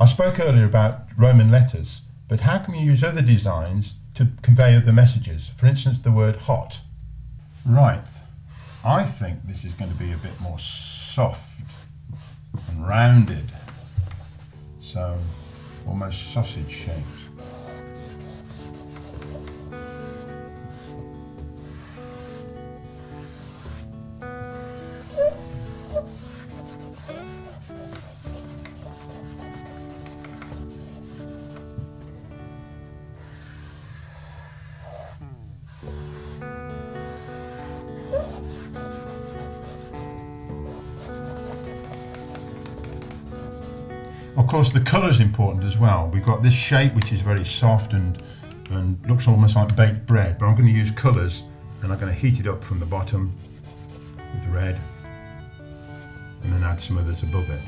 I spoke earlier about Roman letters, but how can we use other designs to convey other messages? For instance, the word hot. Right, I think this is going to be a bit more soft and rounded, so almost sausage shaped. Of course, the colour is important as well. We've got this shape which is very soft and looks almost like baked bread, but I'm going to use colours and I'm going to heat it up from the bottom with red and then add some others above it.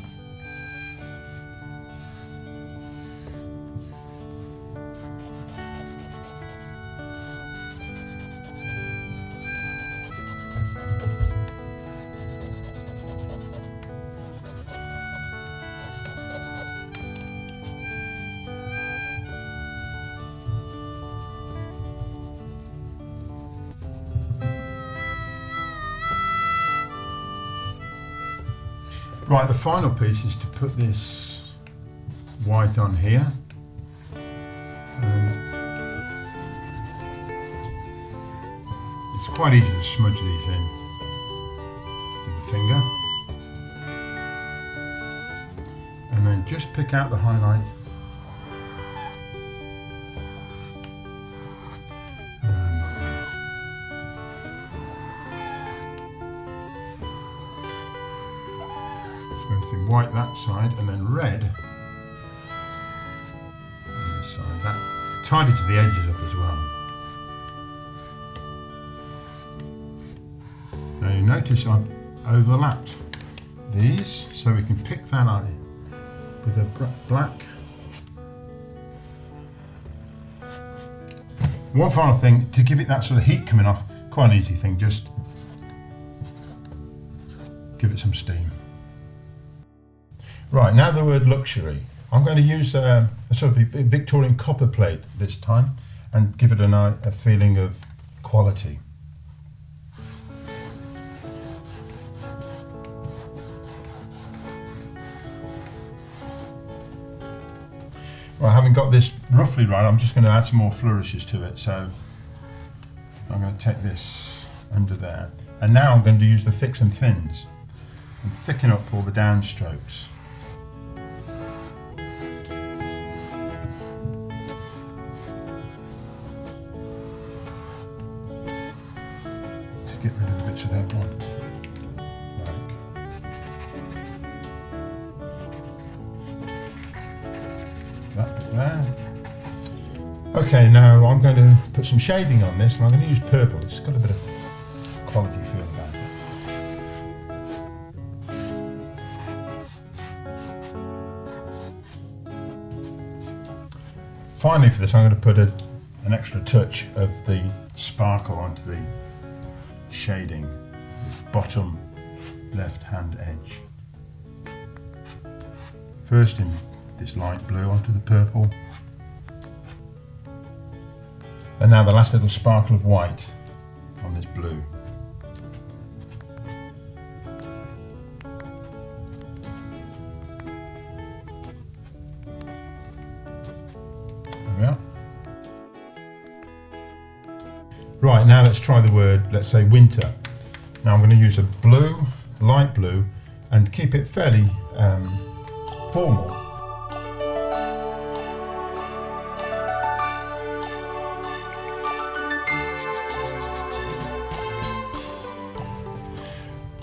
Right, the final piece is to put this white on here. It's quite easy to smudge these in with the finger. And then just pick out the highlight. White that side and then red on this side. That tidies the edges up as well. Now you notice I've overlapped these so we can pick that out with a black. One final thing to give it that sort of heat coming off, quite an easy thing, just give it some steam. Right, now the word luxury. I'm going to use a sort of Victorian copper plate this time and give it a feeling of quality. Well, having got this roughly right, I'm just going to add some more flourishes to it. So I'm going to take this under there. And now I'm going to use the thicks and thins and thicken up all the downstrokes. Get rid of the bits of that one. Like that bit there. Okay, now I'm going to put some shading on this and I'm going to use purple. It's got a bit of quality feel about it. Finally for this I'm going to put an extra touch of the sparkle onto the shading, bottom left hand edge. First in this light blue onto the purple, and now the last little sparkle of white on this blue. There we are. Right, now let's try the word, let's say winter. Now I'm going to use a blue, light blue, and keep it fairly formal.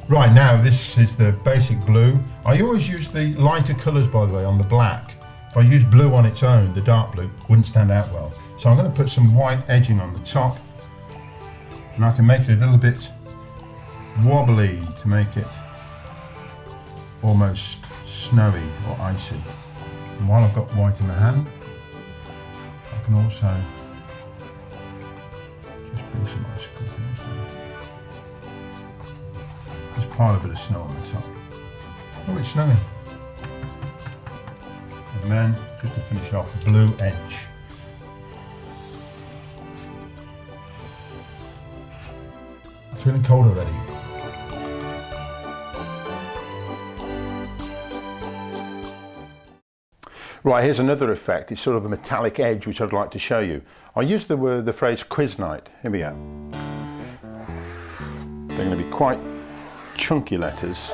Right, now this is the basic blue. I always use the lighter colours, by the way, on the black. If I use blue on its own, the dark blue wouldn't stand out well. So I'm going to put some white edging on the top. And I can make it a little bit wobbly to make it almost snowy or icy. And while I've got white in the hand, I can also just bring some icicle things there. There's quite a bit of snow on the top. Oh, it's snowing. And then, just to finish off, blue edge. I'm feeling cold already. Right, here's another effect. It's sort of a metallic edge which I'd like to show you. I use the phrase quiz night. Here we go. They're going to be quite chunky letters.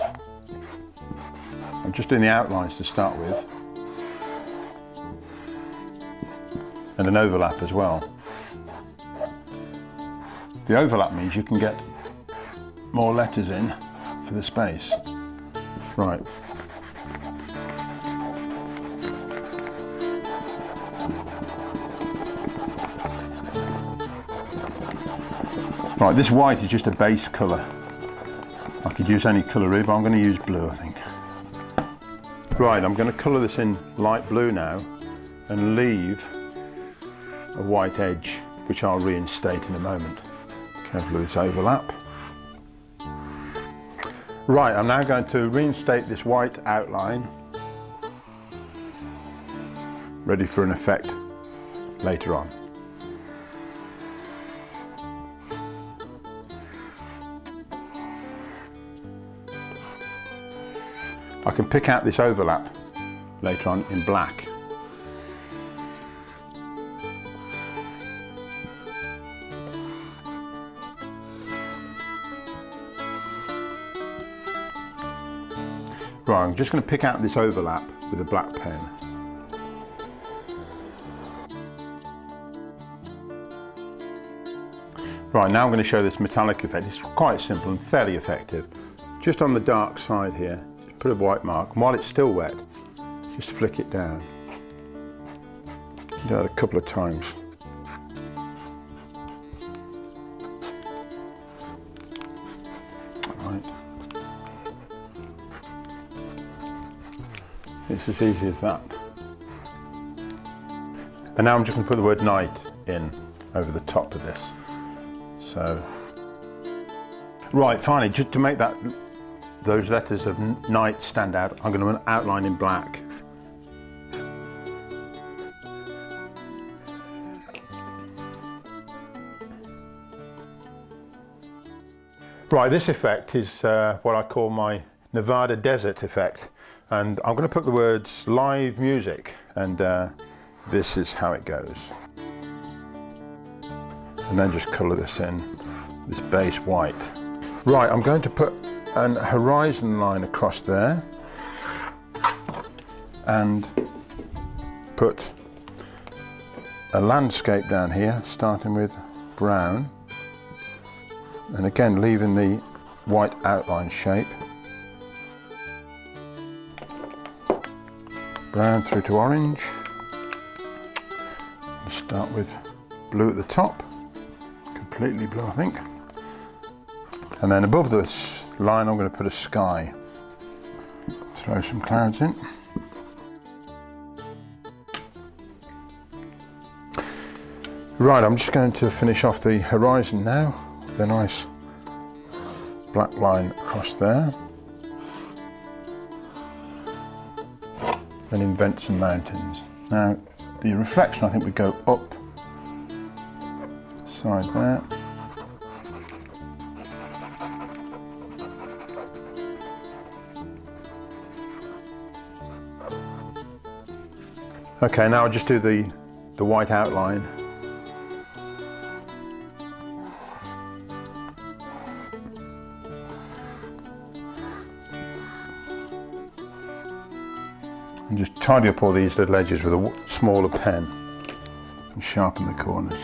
I'm just doing the outlines to start with. And an overlap as well. The overlap means you can get more letters in for the space. Right. Right, this white is just a base colour. I could use any colour really, but I'm going to use blue, I think. Right, I'm going to colour this in light blue now and leave a white edge, which I'll reinstate in a moment. Careful with this overlap. Right, I'm now going to reinstate this white outline, ready for an effect later on. I can pick out this overlap later on in black. Right, I'm just going to pick out this overlap with a black pen. Right, now I'm going to show this metallic effect. It's quite simple and fairly effective. Just on the dark side here, put a white mark, and while it's still wet, just flick it down. Do that a couple of times. Right. It's as easy as that. And now I'm just going to put the word night in over the top of this. So, right, finally, just to make those letters of night stand out, I'm going to outline in black. Right, this effect is what I call my Nevada desert effect, and I'm going to put the words live music, and this is how it goes. And then just colour this in, this base white. Right, I'm going to put an horizon line across there and put a landscape down here, starting with brown, and again leaving the white outline shape. Brown through to orange. Start with blue at the top, completely blue I think. And then above this line I'm going to put a sky. Throw some clouds in. Right, I'm just going to finish off the horizon now with a nice black line across there. Then invent some mountains. Now the reflection I think would go up side there. Okay, now I'll just do the white outline. And just tidy up all these little edges with a smaller pen and sharpen the corners.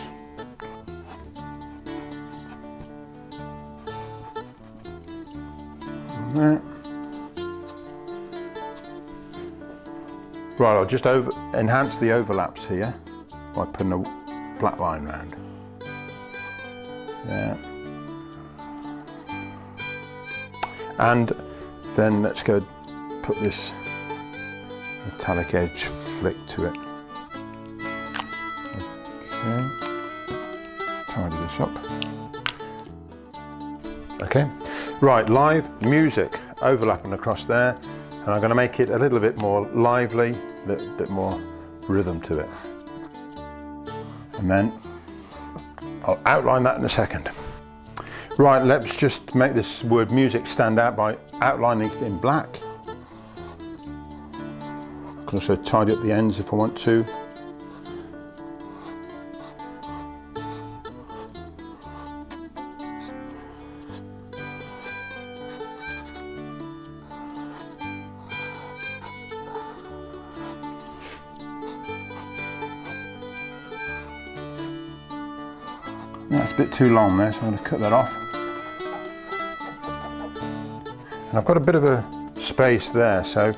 And there. Right, I'll just enhance the overlaps here by putting a black line round. Yeah. And then let's go put this metallic edge flick to it. Okay. Tidy this up. Okay. Right, live music overlapping across there. And I'm going to make it a little bit more lively a little bit more rhythm to it. And then I'll outline that in a second. Right, let's just make this word music stand out by outlining it in black. I can also tidy up the ends if I want to. That's a bit too long there, so I'm going to cut that off. And I've got a bit of a space there, so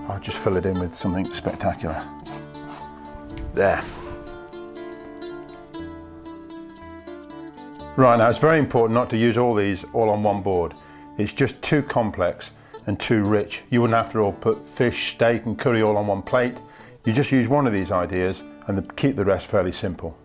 I'll just fill it in with something spectacular. There. Right, now it's very important not to use all these all on one board. It's just too complex and too rich. You wouldn't have to all put fish, steak and curry all on one plate. You just use one of these ideas and keep the rest fairly simple.